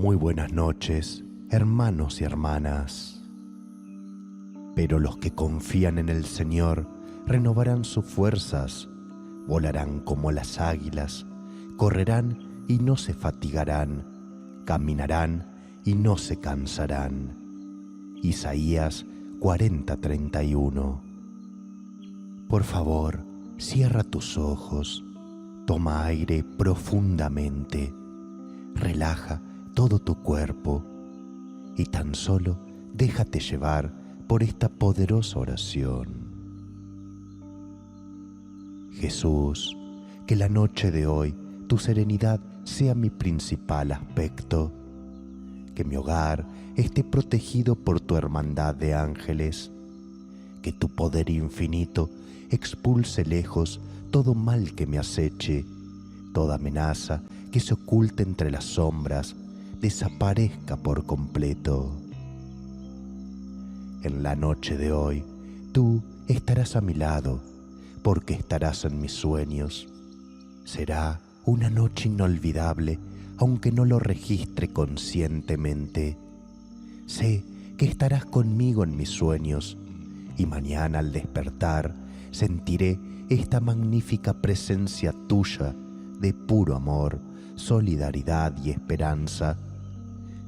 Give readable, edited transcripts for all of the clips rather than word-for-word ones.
Muy buenas noches, hermanos y hermanas. Pero los que confían en el Señor renovarán sus fuerzas, volarán como las águilas, correrán y no se fatigarán, caminarán y no se cansarán. Isaías 40:31. Por favor, cierra tus ojos, toma aire profundamente, relaja todo tu cuerpo y tan solo déjate llevar por esta poderosa oración. Jesús, que la noche de hoy tu serenidad sea mi principal aspecto, que mi hogar esté protegido por tu hermandad de ángeles, que tu poder infinito expulse lejos todo mal que me aceche, toda amenaza que se oculte entre las sombras desaparezca por completo. En la noche de hoy, tú estarás a mi lado, porque estarás en mis sueños. Será una noche inolvidable, aunque no lo registre conscientemente. Sé que estarás conmigo en mis sueños, y mañana al despertar sentiré esta magnífica presencia tuya de puro amor, solidaridad y esperanza,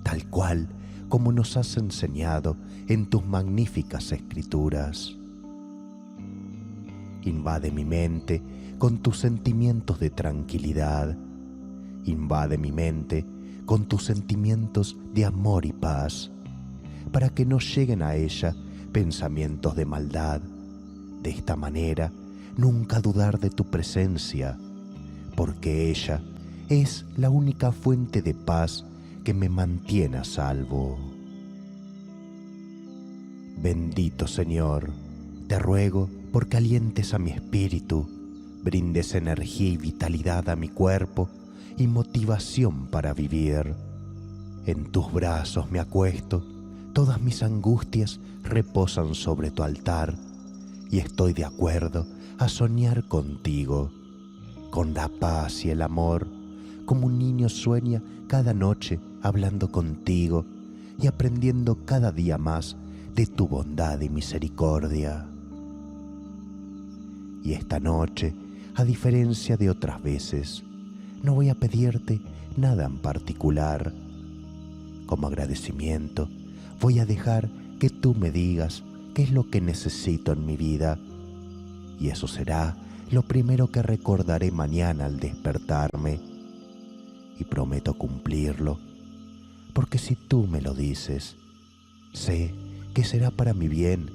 tal cual como nos has enseñado en tus magníficas escrituras. Invade mi mente con tus sentimientos de tranquilidad, invade mi mente con tus sentimientos de amor y paz, para que no lleguen a ella pensamientos de maldad. De esta manera, nunca dudar de tu presencia, porque ella es la única fuente de paz que me mantiene a salvo. Bendito Señor, te ruego porque alientes a mi espíritu, brindes energía y vitalidad a mi cuerpo y motivación para vivir. En tus brazos me acuesto, todas mis angustias reposan sobre tu altar y estoy de acuerdo a soñar contigo, con la paz y el amor, como un niño sueña cada noche hablando contigo y aprendiendo cada día más de tu bondad y misericordia. Y esta noche, a diferencia de otras veces, no voy a pedirte nada en particular. Como agradecimiento, voy a dejar que tú me digas qué es lo que necesito en mi vida, y eso será lo primero que recordaré mañana al despertarme, y prometo cumplirlo, porque si tú me lo dices, sé que será para mi bien,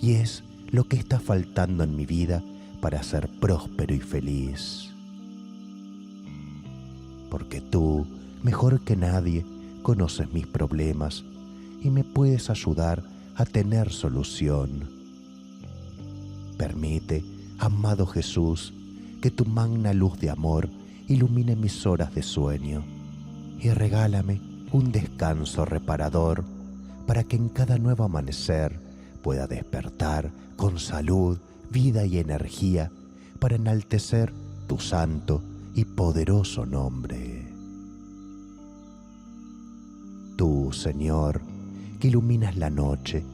y es lo que está faltando en mi vida para ser próspero y feliz. Porque tú, mejor que nadie, conoces mis problemas y me puedes ayudar a tener solución. Permite, amado Jesús, que tu magna luz de amor ilumine mis horas de sueño y regálame un descanso reparador para que en cada nuevo amanecer pueda despertar con salud, vida y energía para enaltecer tu santo y poderoso nombre. Tú, Señor, que iluminas la noche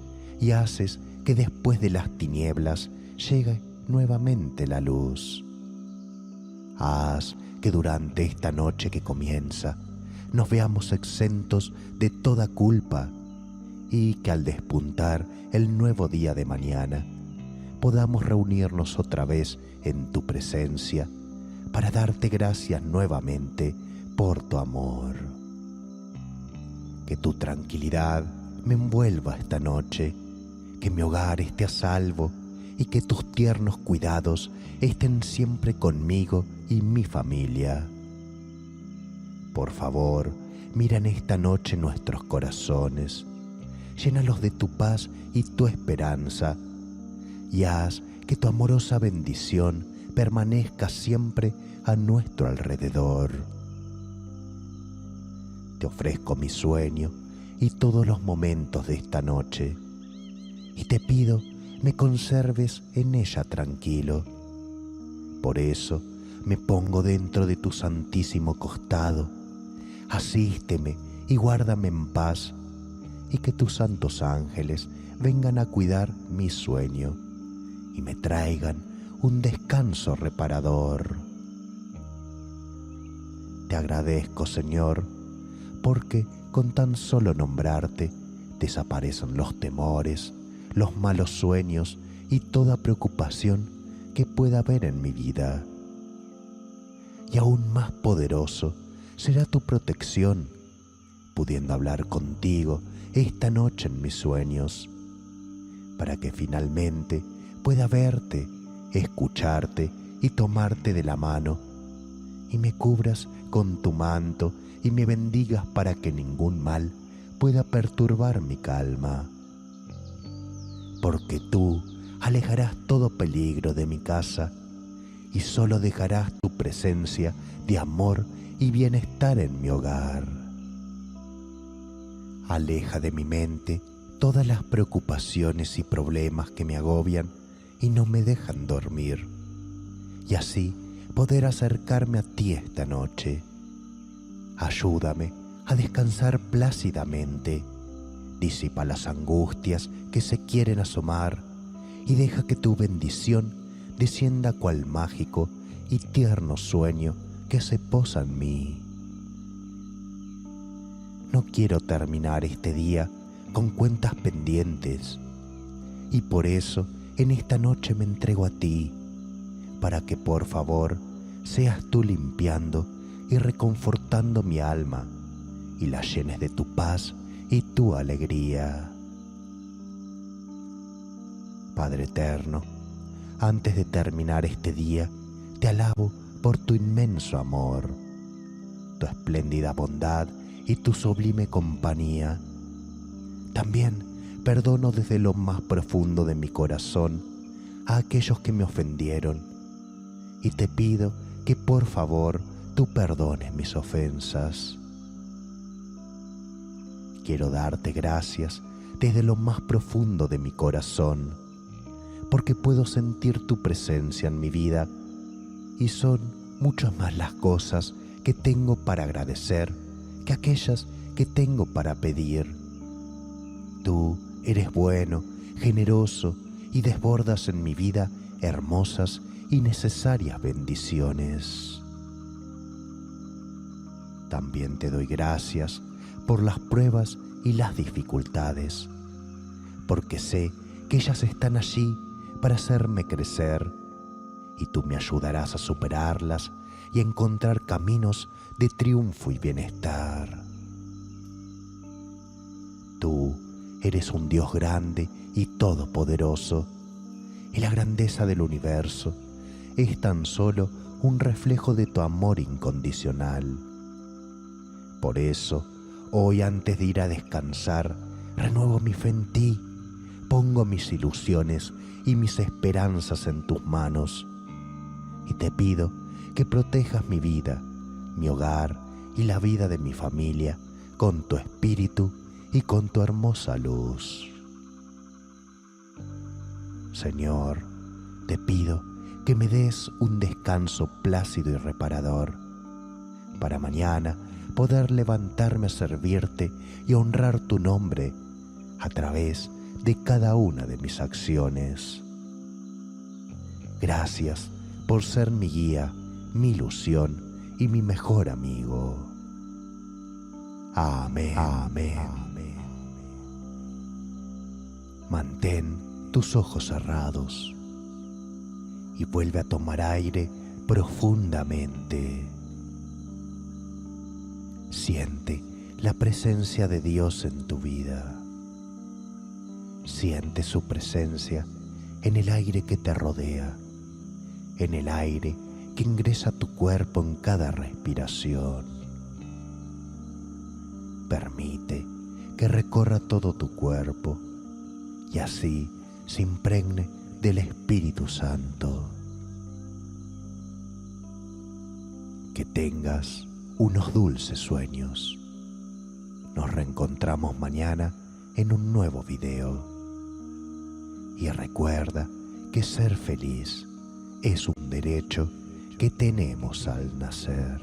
y haces que después de las tinieblas llegue nuevamente la luz. Haz que durante esta noche que comienza nos veamos exentos de toda culpa y que al despuntar el nuevo día de mañana podamos reunirnos otra vez en tu presencia para darte gracias nuevamente por tu amor. Que tu tranquilidad me envuelva esta noche, que mi hogar esté a salvo y que tus tiernos cuidados estén siempre conmigo y mi familia. Por favor, mira en esta noche nuestros corazones, llénalos de tu paz y tu esperanza, y haz que tu amorosa bendición permanezca siempre a nuestro alrededor. Te ofrezco mi sueño y todos los momentos de esta noche, y te pido me conserves en ella tranquilo. Por eso me pongo dentro de tu santísimo costado, asísteme y guárdame en paz, y que tus santos ángeles vengan a cuidar mi sueño y me traigan un descanso reparador. Te agradezco, Señor, porque con tan solo nombrarte desaparecen los temores, los malos sueños y toda preocupación que pueda haber en mi vida. Y aún más poderoso será tu protección, pudiendo hablar contigo esta noche en mis sueños, para que finalmente pueda verte, escucharte y tomarte de la mano, y me cubras con tu manto y me bendigas para que ningún mal pueda perturbar mi calma. Porque tú alejarás todo peligro de mi casa y solo dejarás tu presencia de amor y bienestar en mi hogar. Aleja de mi mente todas las preocupaciones y problemas que me agobian y no me dejan dormir, y así poder acercarme a ti esta noche. Ayúdame a descansar plácidamente, disipa las angustias que se quieren asomar y deja que tu bendición descienda cual mágico y tierno sueño que se posa en mí. No quiero terminar este día con cuentas pendientes, y por eso en esta noche me entrego a ti, para que por favor seas tú limpiando y reconfortando mi alma y la llenes de tu paz y tu alegría. Padre eterno, antes de terminar este día, te alabo por tu inmenso amor, tu espléndida bondad y tu sublime compañía. También perdono desde lo más profundo de mi corazón a aquellos que me ofendieron, y te pido que por favor tú perdones mis ofensas. Quiero darte gracias desde lo más profundo de mi corazón, porque puedo sentir tu presencia en mi vida, y son muchas más las cosas que tengo para agradecer que aquellas que tengo para pedir. Tú eres bueno, generoso y desbordas en mi vida hermosas y necesarias bendiciones. También te doy gracias por las pruebas y las dificultades, porque sé que ellas están allí para hacerme crecer, y tú me ayudarás a superarlas y a encontrar caminos de triunfo y bienestar. Tú eres un Dios grande y todopoderoso, y la grandeza del universo es tan solo un reflejo de tu amor incondicional. Por eso, hoy antes de ir a descansar, renuevo mi fe en ti, pongo mis ilusiones y mis esperanzas en tus manos, y te pido que protejas mi vida, mi hogar y la vida de mi familia con tu espíritu y con tu hermosa luz. Señor, te pido que me des un descanso plácido y reparador, para mañana poder levantarme a servirte y honrar tu nombre a través de cada una de mis acciones. Gracias por ser mi guía, mi ilusión y mi mejor amigo. Amén. Amén. Amén. Mantén tus ojos cerrados y vuelve a tomar aire profundamente. Siente la presencia de Dios en tu vida. Siente su presencia en el aire que te rodea, en el aire que ingresa a tu cuerpo en cada respiración. Permite que recorra todo tu cuerpo y así se impregne del Espíritu Santo. Que tengas unos dulces sueños. Nos reencontramos mañana en un nuevo video. Y recuerda que ser feliz es un derecho que tenemos al nacer.